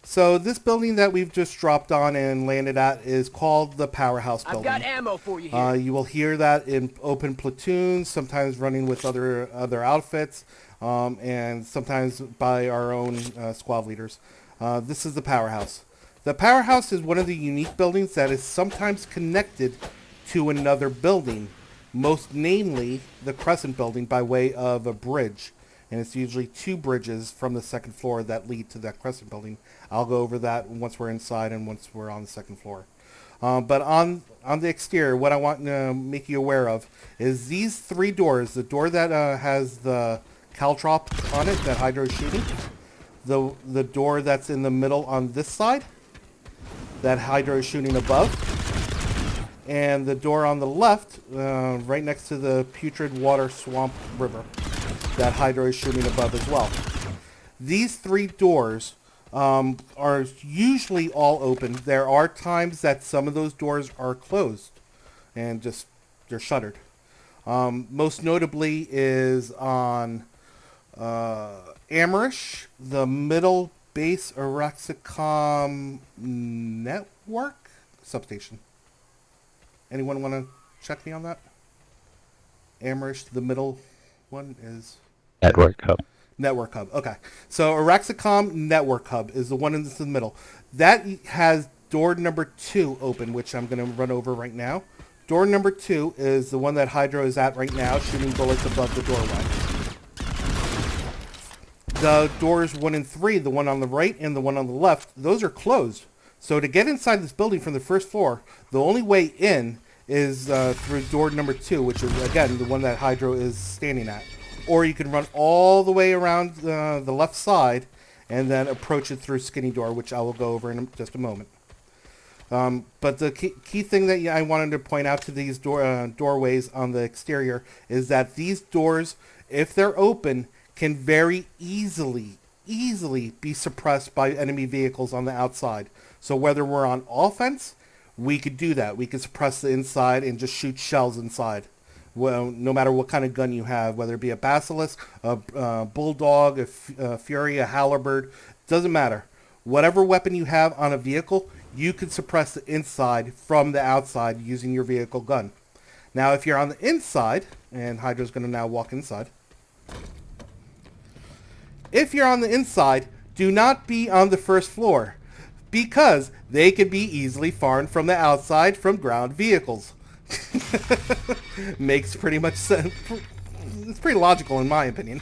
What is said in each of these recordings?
So this building that we've just dropped on and landed at is called the Powerhouse I've Building. got ammo for you here. You will hear that in open platoons, sometimes running with other outfits, and sometimes by our own squad leaders. This is the Powerhouse. The Powerhouse is one of the unique buildings that is sometimes connected to another building, most namely the Crescent Building by way of a bridge. And it's usually two bridges from the second floor that lead to that Crescent Building. I'll go over that once we're inside and once we're on the second floor. But on the exterior, what I want to make you aware of is these three doors. The door that has the caltrop on it that Hydra is shooting. The door that's in the middle on this side that Hydra is shooting above. And the door on the left, right next to the putrid water swamp river that Hydra is shooting above as well. These three doors are usually all open. There are times that some of those doors are closed and just they're shuttered. Most notably is on Amrish, the middle base Araxicom network substation. Anyone want to check me on that? Amrish, the middle one is Network hub. Network hub. Okay. So Araxicom Network hub is the one in the middle. That has door number 2 open, which I'm going to run over right now. Door number 2 is the one that Hydro is at right now, shooting bullets above the doorway. The doors 1 and 3, the one on the right and the one on the left, those are closed. So to get inside this building from the first floor, the only way in is through door number 2, which is, again, the one that Hydro is standing at. Or you can run all the way around the left side and then approach it through Skinny Door, which I will go over in just a moment. But the key thing that I wanted to point out to these doorways on the exterior is that these doors, if they're open, can very easily be suppressed by enemy vehicles on the outside. So whether we're on offense, we could do that. We could suppress the inside and just shoot shells inside. Well, no matter what kind of gun you have, whether it be a Basilisk, a Bulldog, a Fury, a Halberd, doesn't matter. Whatever weapon you have on a vehicle, you can suppress the inside from the outside using your vehicle gun. Now, if you're on the inside, and Hydra's going to now walk inside. If you're on the inside, do not be on the first floor, because they can be easily farmed from the outside from ground vehicles. Makes pretty much sense. It's pretty logical in my opinion.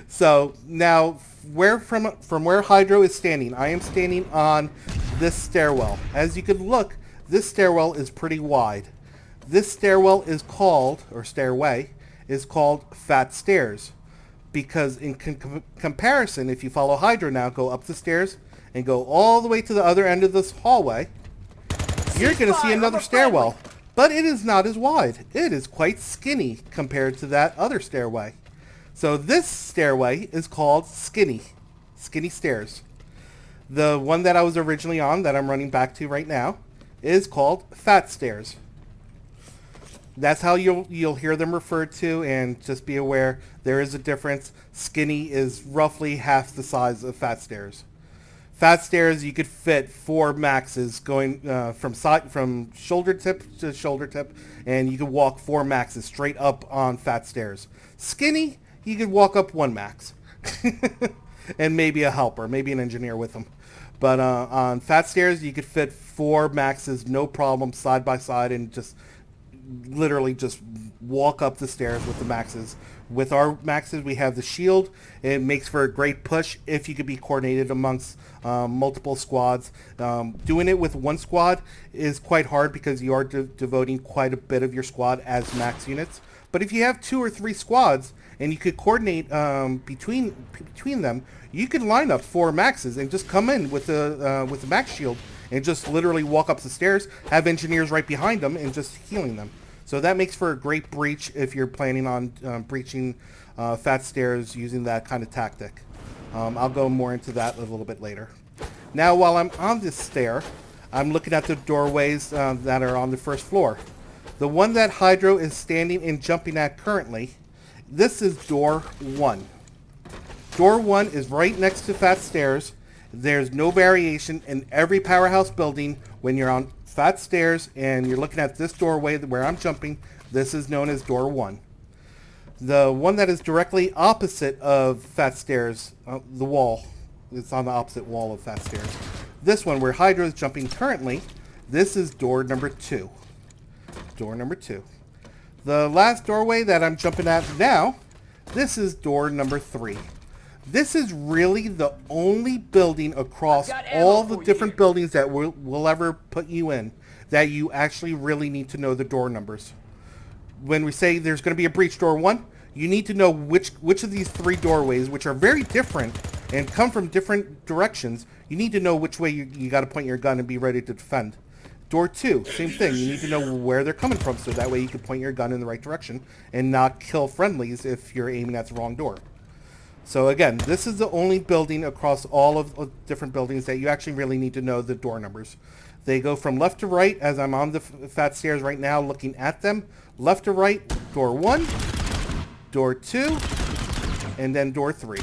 So now, from where Hydro is standing, I am standing on this stairwell. As you can look, this stairwell is pretty wide. This stairwell is called, or stairway, is called Fat Stairs. Because in comparison, if you follow Hydro now, go up the stairs and go all the way to the other end of this hallway, you're going to see another stairwell. But it is not as wide. It is quite skinny compared to that other stairway. So this stairway is called Skinny Stairs. The one that I was originally on, that I'm running back to right now, is called Fat Stairs. That's how you'll hear them referred to, and just be aware there is a difference. Skinny is roughly half the size of Fat Stairs. Fat Stairs, you could fit 4 maxes going from shoulder tip to shoulder tip, and you could walk 4 maxes straight up on Fat Stairs. Skinny, you could walk up 1 max, and maybe a helper, maybe an engineer with them. But on Fat Stairs, you could fit 4 maxes, no problem, side by side, and just literally just walk up the stairs with the maxes. With our maxes, we have the shield. It makes for a great push if you could be coordinated amongst multiple squads. Doing it with one squad is quite hard because you are devoting quite a bit of your squad as max units. But if you have 2 or 3 squads and you could coordinate between them, you could line up 4 maxes and just come in with the max shield and just literally walk up the stairs, have engineers right behind them, and just healing them. So that makes for a great breach if you're planning on breaching Fat Stairs using that kind of tactic. I'll go more into that a little bit later. Now, while I'm on this stair, I'm looking at the doorways that are on the first floor. The one that Hydro is standing and jumping at currently, this is door 1. Door 1 is right next to Fat Stairs. There's no variation in every Powerhouse building. When you're on fat stairs and you're looking at this doorway where I'm jumping, this is known as door 1. The one that is directly opposite of fat stairs, the wall, it's on the opposite wall of fat stairs. This one where Hydra is jumping currently, this is door number 2. Door number 2. The last doorway that I'm jumping at now, this is door number 3. This is really the only building across all the different buildings that we'll ever put you in that you actually really need to know the door numbers. When we say there's going to be a breach door 1, you need to know which of these 3 doorways, which are very different and come from different directions, you need to know which way you got to point your gun and be ready to defend. Door 2, same thing. You need to know where they're coming from so that way you can point your gun in the right direction and not kill friendlies if you're aiming at the wrong door. So again, this is the only building across all of the different buildings that you actually really need to know the door numbers. They go from left to right, as I'm on the fat stairs right now looking at them. Left to right, door 1, door 2, and then door 3.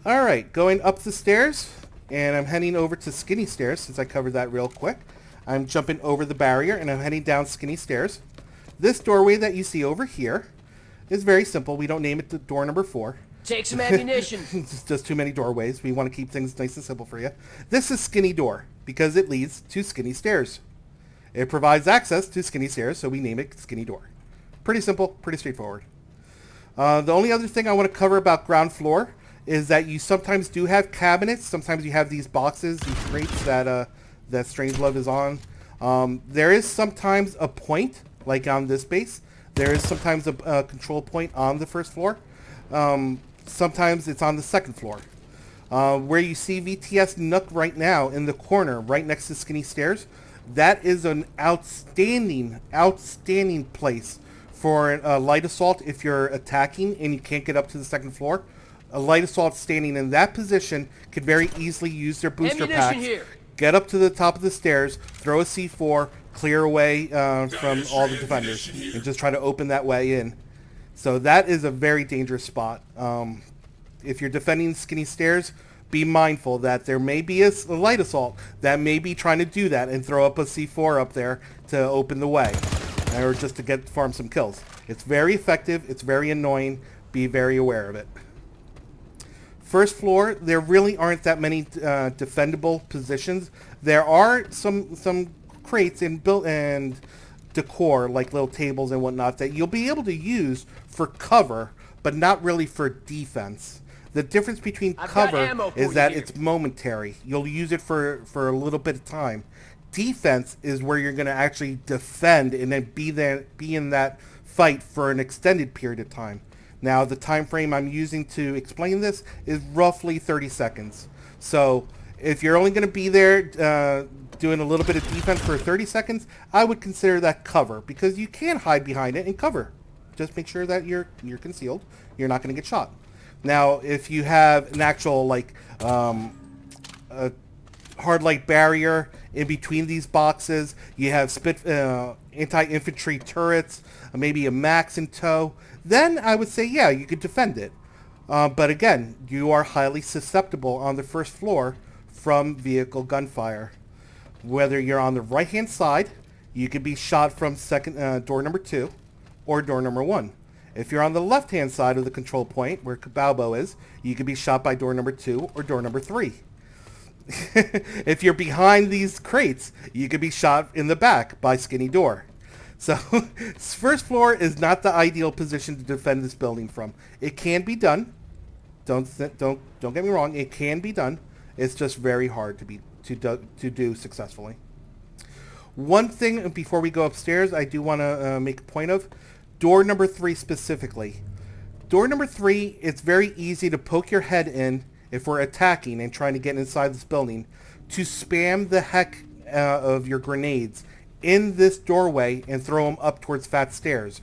Alright, going up the stairs, and I'm heading over to skinny stairs since I covered that real quick. I'm jumping over the barrier and I'm heading down skinny stairs. This doorway that you see over here is very simple. We don't name it the door number 4. Take some ammunition. It's just too many doorways. We want to keep things nice and simple for you. This is skinny door because it leads to skinny stairs. It provides access to skinny stairs, so we name it skinny door. Pretty simple, pretty straightforward. The only other thing I want to cover about ground floor is that you sometimes do have cabinets. Sometimes you have these boxes, these crates that Strangelove is on. There is sometimes a point, like on this base. There is sometimes a control point on the first floor. Sometimes it's on the second floor. Where you see VTS Nook right now in the corner, right next to skinny stairs, that is an outstanding place for a light assault if you're attacking and you can't get up to the second floor. A light assault standing in that position could very easily use their booster packs, get up to the top of the stairs, throw a C4, clear away from all the defenders, and just try to open that way in. So that is a very dangerous spot. If you're defending skinny stairs, be mindful that there may be a light assault that may be trying to do that and throw up a C4 up there to open the way, or just to farm some kills. It's very effective. It's very annoying. Be very aware of it. First floor, there really aren't that many defendable positions. There are some crates and decor, like little tables and whatnot, that you'll be able to use for cover, but not really for defense. The difference between cover is that it's momentary. You'll use it for a little bit of time. Defense is where you're going to actually defend and then be in that fight for an extended period of time. Now, the time frame I'm using to explain this is roughly 30 seconds. So if you're only going to be there doing a little bit of defense for 30 seconds, I would consider that cover, because you can hide behind it and cover. Just make sure that you're concealed. You're not going to get shot. Now, if you have an actual, like, a hard light barrier in between these boxes, you have anti-infantry turrets, maybe a max in tow, then I would say, yeah, you could defend it. But again, you are highly susceptible on the first floor from vehicle gunfire. Whether you're on the right-hand side, you could be shot from door number 2 or door number 1. If you're on the left-hand side of the control point, where Balbo is, you could be shot by door number 2 or door number 3. If you're behind these crates, you could be shot in the back by skinny door. So, first floor is not the ideal position to defend this building from. It can be done. Don't get me wrong. It can be done. It's just very hard to do successfully. One thing before we go upstairs, I do want to make a point of door number 3 specifically. Door number 3, it's very easy to poke your head in if we're attacking and trying to get inside this building, to spam the heck of your grenades in this doorway and throw them up towards fat stairs.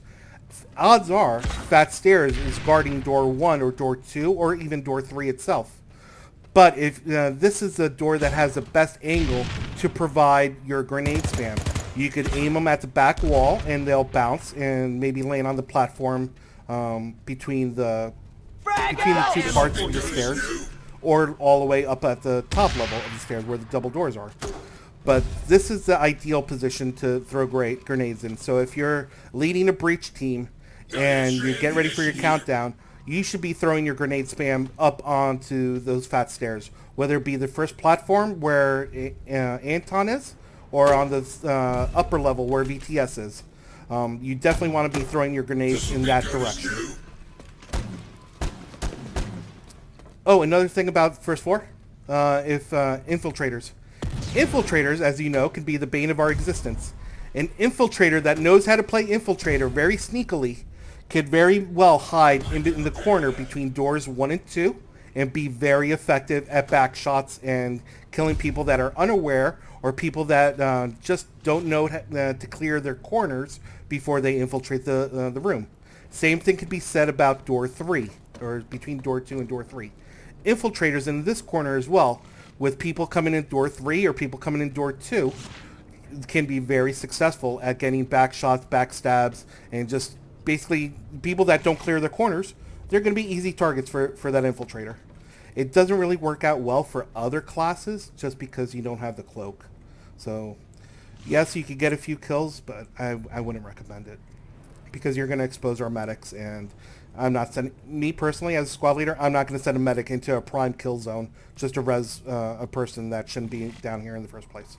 Odds are fat stairs is guarding door 1 or door 2 or even door 3 itself. But if this is the door that has the best angle to provide your grenade spam, you could aim them at the back wall and they'll bounce and maybe land on the platform between the between the two parts of the stairs, or all the way up at the top level of the stairs where the double doors are. But this is the ideal position to throw grenades in. So if you're leading a breach team and you get ready for your countdown, you should be throwing your grenade spam up onto those fat stairs, whether it be the first platform where Anton is, or on the upper level where VTS is. You definitely want to be throwing your grenades in that direction. Oh, another thing about first floor, if infiltrators. Infiltrators, as you know, can be the bane of our existence. An infiltrator that knows how to play infiltrator very sneakily could very well hide in the corner between doors 1 and 2 and be very effective at back shots and killing people that are unaware or people that just don't know to clear their corners before they infiltrate the room. Same thing could be said about door 3, or between door 2 and door 3. Infiltrators in this corner as well, with people coming in door 3 or people coming in door 2, can be very successful at getting back shots, back stabs, and just basically people that don't clear their corners, they're going to be easy targets for that infiltrator. It doesn't really work out well for other classes just because you don't have the cloak. So, yes, you could get a few kills, but I wouldn't recommend it because you're going to expose our medics, and I'm not sending, me personally as a squad leader, I'm not going to send a medic into a prime kill zone just to res a person that shouldn't be down here in the first place,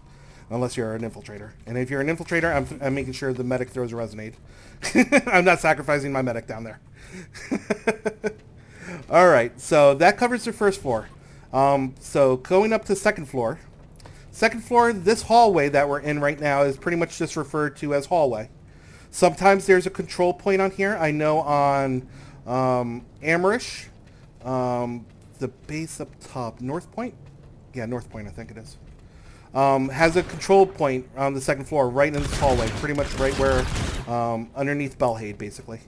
unless you're an infiltrator. And if you're an infiltrator, I'm making sure the medic throws a resonade. I'm not sacrificing my medic down there. All right, so that covers the first floor. So going up to second floor. Second floor, this hallway that we're in right now is pretty much just referred to as hallway. Sometimes there's a control point on here. I know on Amrish, the base up top, North Point? Yeah, North Point, I think it is. Has a control point on the second floor right in this hallway, pretty much right where, underneath Belhade, basically.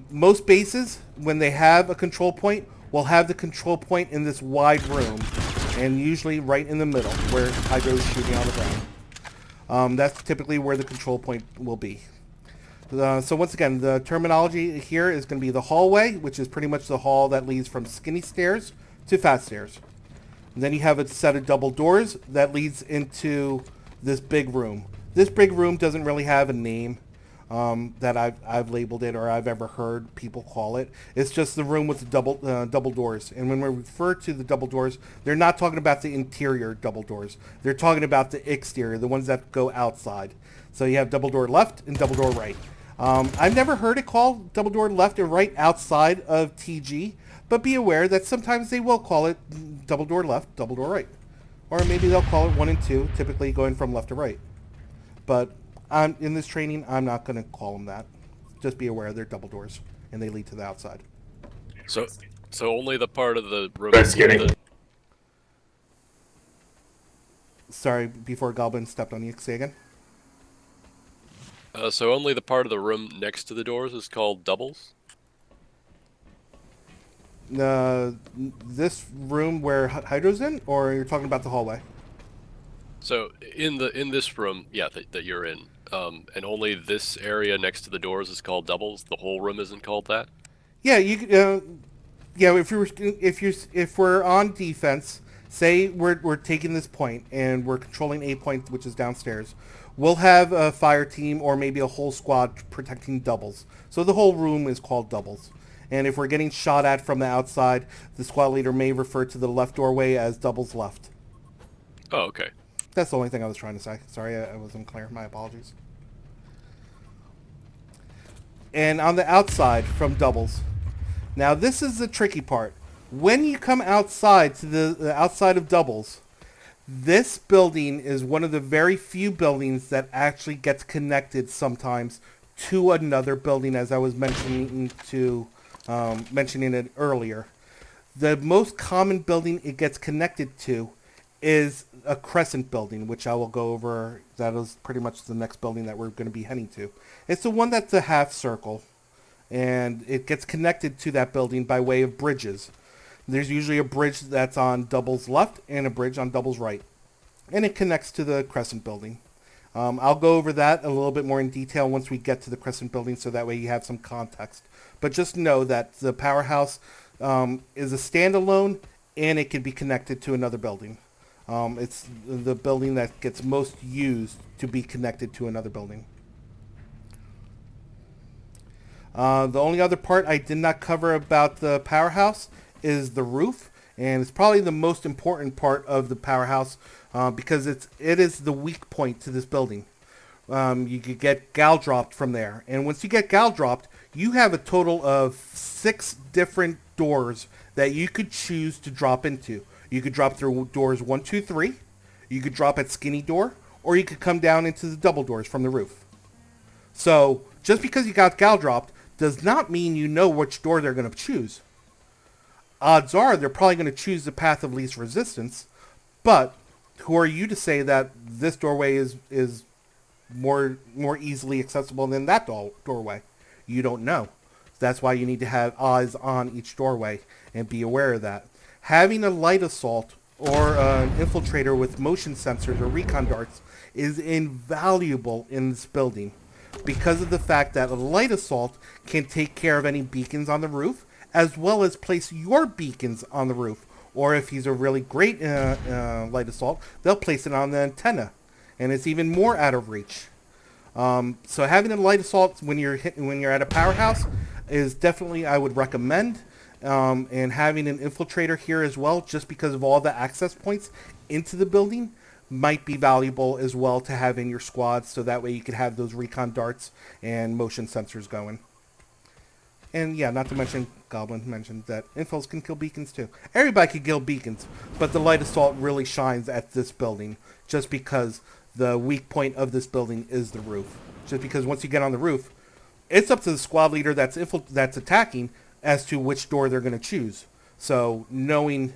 Most bases, when they have a control point, will have the control point in this wide room, and usually right in the middle, where Hydro is shooting on the ground. That's typically where the control point will be. So once again, the terminology here is going to be the hallway, which is pretty much the hall that leads from skinny stairs to fat stairs. And then you have a set of double doors that leads into this big room. This big room doesn't really have a name that I've labeled it or I've ever heard people call it. It's just the room with the double doors. And when we refer to the double doors, they're not talking about the interior double doors. They're talking about the exterior, the ones that go outside. So you have double door left and double door right. I've never heard it called double door left and right outside of TG, but be aware that sometimes they will call it double door left, double door right. Or maybe they'll call it 1 and 2, typically going from left to right. But in this training, I'm not going to call them that. Just be aware they're double doors, and they lead to the outside. So only the part of the room... That's kidding. Sorry, before Goblin stepped on you, say again? So only the part of the room next to the doors is called doubles? This room where Hydro's in, or you're talking about the hallway? So in this room, yeah, that you're in, and only this area next to the doors is called doubles. The whole room isn't called that. Yeah, yeah. If we're on defense, say we're taking this point and we're controlling a point which is downstairs, we'll have a fire team or maybe a whole squad protecting doubles. So the whole room is called doubles. And if we're getting shot at from the outside, the squad leader may refer to the left doorway as doubles left. Oh, okay. That's the only thing I was trying to say. Sorry, I wasn't clear. My apologies. And on the outside from doubles. Now, this is the tricky part. When you come outside to the outside of doubles, this building is one of the very few buildings that actually gets connected sometimes to another building, as I was mentioning it earlier. The most common building it gets connected to is a crescent building, which I will go over. That is pretty much the next building that we're going to be heading to. It's the one that's a half circle, and it gets connected to that building by way of bridges. There's usually a bridge that's on doubles left and a bridge on doubles right, and it connects to the crescent building. I'll go over that a little bit more in detail once we get to the Crescent Building, so that way you have some context. But just know that the Powerhouse is a standalone, and it can be connected to another building. It's the building that gets most used to be connected to another building. The only other part I did not cover about the Powerhouse is the roof, and it's probably the most important part of the Powerhouse because it is the weak point to this building. You could get gal dropped from there, and once you get gal dropped, you have a total of 6 different doors that you could choose to drop into. You could drop through doors 1, 2, 3. You could drop at skinny door, or you could come down into the double doors from the roof. So just because you got gal dropped does not mean you know which door they're going to choose. Odds are they're probably going to choose the path of least resistance, but who are you to say that this doorway is more easily accessible than that doorway? You don't know. That's why you need to have eyes on each doorway and be aware of that. Having a light assault or an infiltrator with motion sensors or recon darts is invaluable in this building because of the fact that a light assault can take care of any beacons on the roof, as well as place your beacons on the roof. Or if he's a really great light assault, they'll place it on the antenna, and it's even more out of reach. So having a light assault when you're at a Powerhouse is definitely, I would recommend. And having an infiltrator here as well, just because of all the access points into the building, might be valuable as well to have in your squad, so that way you could have those recon darts and motion sensors going. And yeah, not to mention, Goblin mentioned that infils can kill beacons too. Everybody can kill beacons, but the light assault really shines at this building, just because the weak point of this building is the roof. Just because once you get on the roof, it's up to the squad leader that's attacking as to which door they're going to choose. So knowing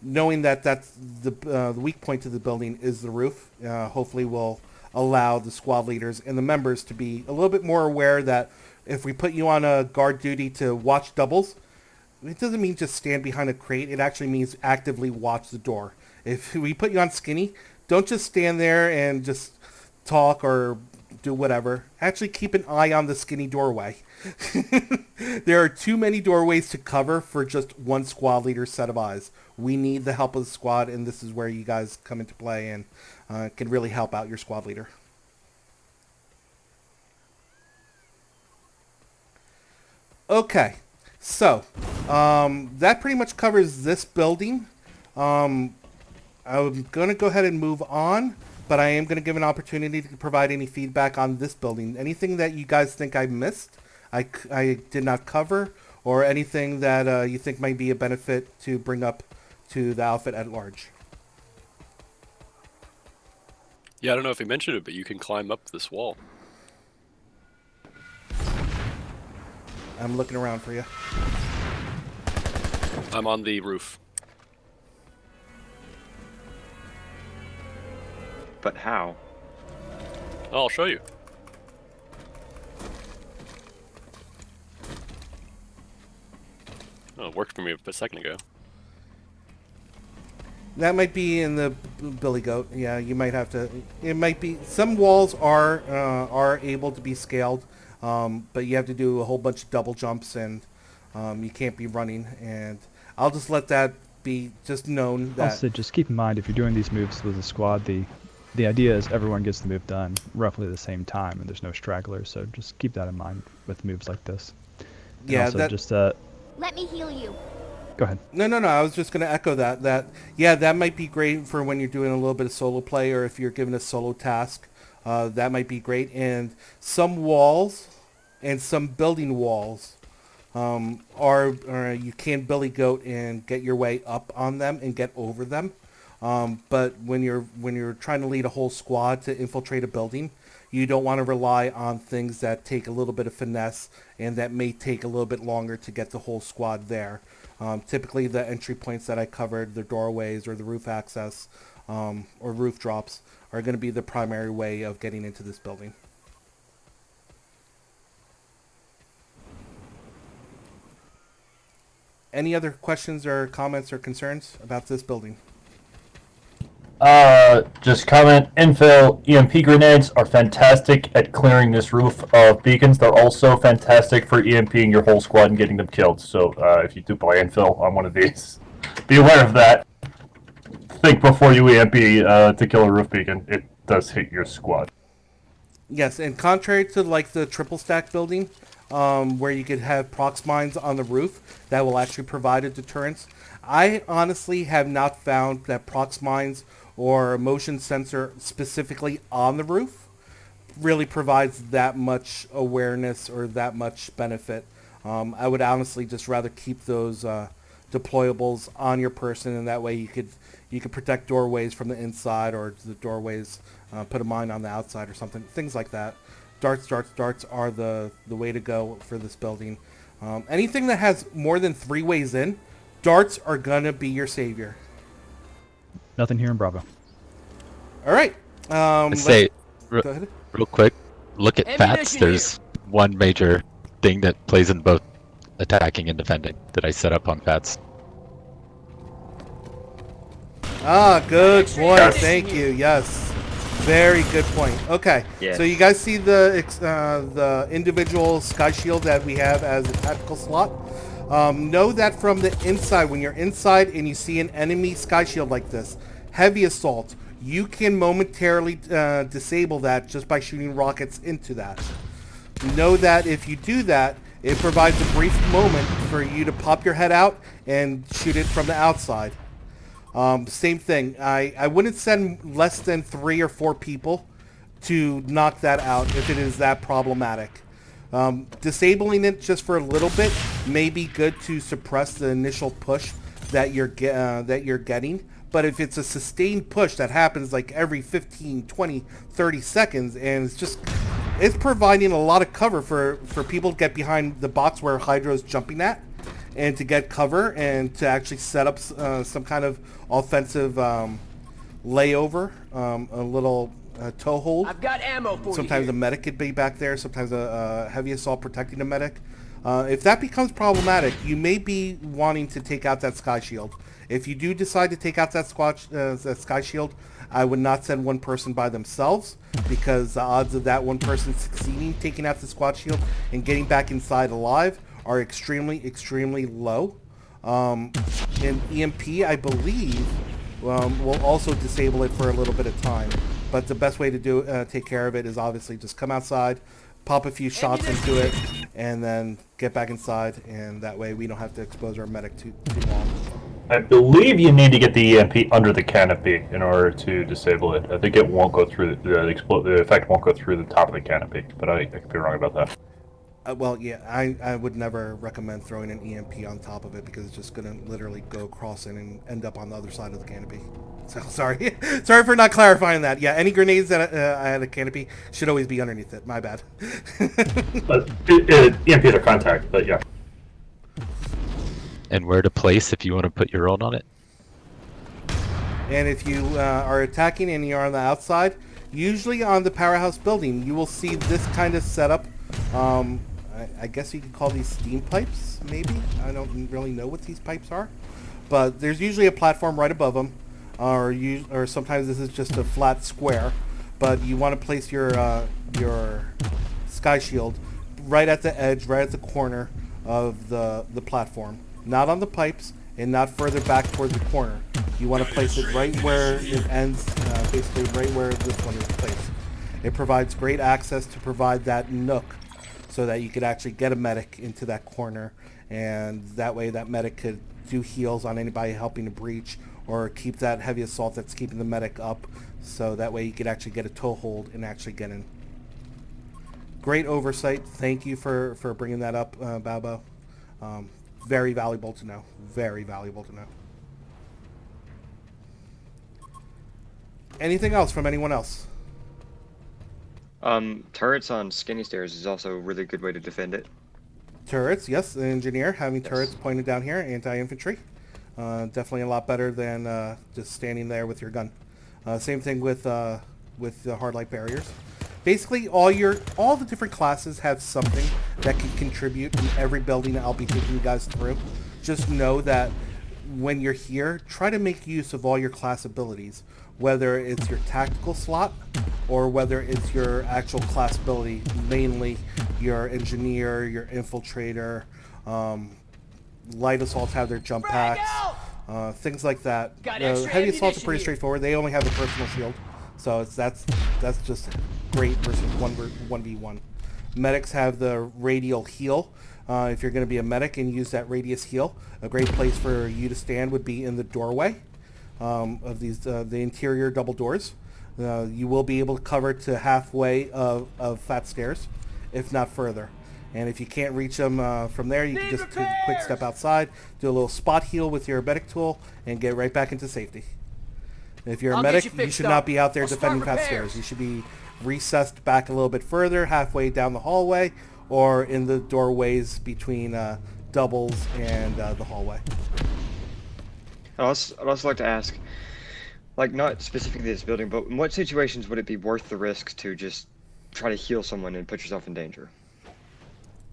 that that's the weak point to the building is the roof, hopefully will allow the squad leaders and the members to be a little bit more aware that if we put you on a guard duty to watch doubles, it doesn't mean just stand behind a crate. It actually means actively watch the door. If we put you on skinny, don't just stand there and just talk or do whatever. Actually keep an eye on the skinny doorway. There are too many doorways to cover for just one squad leader's set of eyes. We need the help of the squad, and this is where you guys come into play and can really help out your squad leader. Okay, so that pretty much covers this building. I'm going to go ahead and move on, but I am going to give an opportunity to provide any feedback on this building. Anything that you guys think I missed, I did not cover, or anything that you think might be a benefit to bring up to the outfit at large. Yeah, I don't know if he mentioned it, but you can climb up this wall. I'm looking around for you. I'm on the roof. But how? Oh, I'll show you. Oh, it worked for me a second ago. That might be in the Billy Goat. Yeah, you might have to. It might be. Some walls are able to be scaled, but you have to do a whole bunch of double jumps, and you can't be running. And I'll just let that be just known. That Also, just keep in mind if you're doing these moves with a squad, the idea is everyone gets the move done roughly at the same time, and there's no stragglers. So just keep that in mind with moves like this. And yeah, also that. just Let me heal you. go ahead. No. I was just going to echo that. Yeah, that might be great for when you're doing a little bit of solo play, or if you're given a solo task. That might be great. And some walls and some building walls are you can Billy Goat and get your way up on them and get over them. But when you're trying to lead a whole squad to infiltrate a building, you don't want to rely on things that take a little bit of finesse and that may take a little bit longer to get the whole squad there. Typically, the entry points that I covered, the doorways or the roof access or roof drops, are going to be the primary way of getting into this building. Any other questions or comments or concerns about this building? Just comment, infill, EMP grenades are fantastic at clearing this roof of beacons. They're also fantastic for EMPing your whole squad and getting them killed. So if you do play infill on one of these, be aware of that. Think before you EMP to kill a roof beacon. It does hit your squad. Yes, and contrary to like the triple stack building, where you could have prox mines on the roof that will actually provide a deterrence, I honestly have not found that prox mines or a motion sensor specifically on the roof really provides that much awareness or that much benefit. I would honestly just rather keep those deployables on your person, and that way you could protect doorways from the inside, or the doorways put a mine on the outside or something, things like that. Darts are the way to go for this building. Anything that has more than 3 ways in, darts are gonna be your savior. Nothing here in Bravo. All right. Say, go ahead. real quick, look at FATs. There's one major thing that plays in both attacking and defending that I set up on FATs. Ah, good point. Thank you. Yes, very good point. Okay, Yes. so you guys see the individual sky shield that we have as a tactical slot. Know that from the inside, when you're inside and you see an enemy sky shield like this, heavy assault, you can momentarily disable that just by shooting rockets into that. Know that if you do that, it provides a brief moment for you to pop your head out and shoot it from the outside. Same thing. I wouldn't send less than 3 or 4 people to knock that out if it is that problematic. Disabling it just for a little bit may be good to suppress the initial push that you're getting. But if it's a sustained push that happens like every 15, 20, 30 seconds, and it's providing a lot of cover for people to get behind the box where Hydro's jumping at, and to get cover and to actually set up some kind of offensive layover, a little toehold. I've got ammo for Sometimes you. a medic could be back there, sometimes a heavy assault protecting the medic. If that becomes problematic, you may be wanting to take out that sky shield. If you do decide to take out that sky shield, I would not send one person by themselves, because the odds of that one person succeeding taking out the squad shield and getting back inside alive are extremely, extremely low. And EMP, I believe, will also disable it for a little bit of time. But the best way to take care of it is obviously just come outside, pop a few shots into it, and then get back inside, and that way we don't have to expose our medic too long. I believe you need to get the EMP under the canopy in order to disable it. I think it won't go through the effect won't go through the top of the canopy, but I could be wrong about that. Well, yeah, I would never recommend throwing an EMP on top of it, because it's just going to literally go across it and end up on the other side of the canopy. So, sorry. Sorry for not clarifying that. Yeah, any grenades that I had a canopy should always be underneath it. My bad. But EMPs are contact, but yeah. And where to place if you want to put your own on it. And if you are attacking and you're on the outside, usually on the Powerhouse Building, you will see this kind of setup. I guess you could call these steam pipes, maybe? I don't really know what these pipes are. But there's usually a platform right above them, or sometimes this is just a flat square. But you want to place your sky shield right at the edge, right at the corner of the platform. Not on the pipes, and not further back towards the corner. You want to place it right where it ends, basically right where this one is placed. It provides great access to provide that nook, so that you could actually get a medic into that corner, and that way that medic could do heals on anybody helping to breach, or keep that heavy assault that's keeping the medic up, so that way you could actually get a toehold and actually get in. Great oversight. Thank you for bringing that up, Balbo. Very valuable to know. Very valuable to know. Anything else from anyone else? Turrets on skinny stairs is also a really good way to defend it. Turrets, yes. The engineer having turrets pointed down here, anti-infantry. Definitely a lot better than just standing there with your gun. Same thing with the hard light barriers. Basically, all the different classes have something that can contribute in every building that I'll be taking you guys through. Just know that when you're here, try to make use of all your class abilities. whether it's your tactical slot or whether it's your actual class ability, mainly your engineer, your infiltrator. Light assaults have their jump packs, things like that. Heavy assaults are pretty straightforward. They only have a personal shield, so that's just great versus 1v1. Medics have the radial heal. If you're going to be a medic and use that radius heal, a great place for you to stand would be in the doorway of these the interior double doors. You will be able to cover to halfway of fat stairs, if not further. And if you can't reach them from there, you can just take a quick step outside, do a little spot heal with your medic tool, and get right back into safety. If you're a medic, you should not be out there defending fat stairs. You should be recessed back a little bit further, halfway down the hallway, or in the doorways between doubles and the hallway. I'd also like to ask, like, not specifically this building, but in what situations would it be worth the risk to just try to heal someone and put yourself in danger?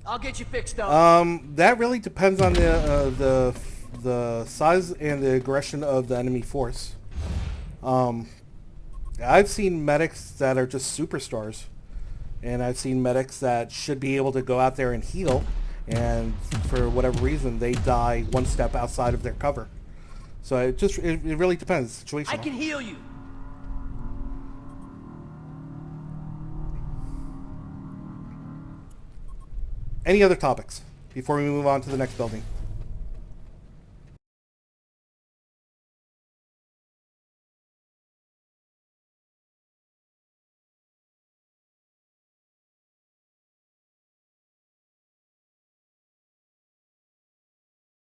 I'll get you fixed up. That really depends on the size and the aggression of the enemy force. I've seen medics that are just superstars, and I've seen medics that should be able to go out there and heal, and for whatever reason they die one step outside of their cover. So it really depends. Situational. I can heal you. Any other topics before we move on to the next building?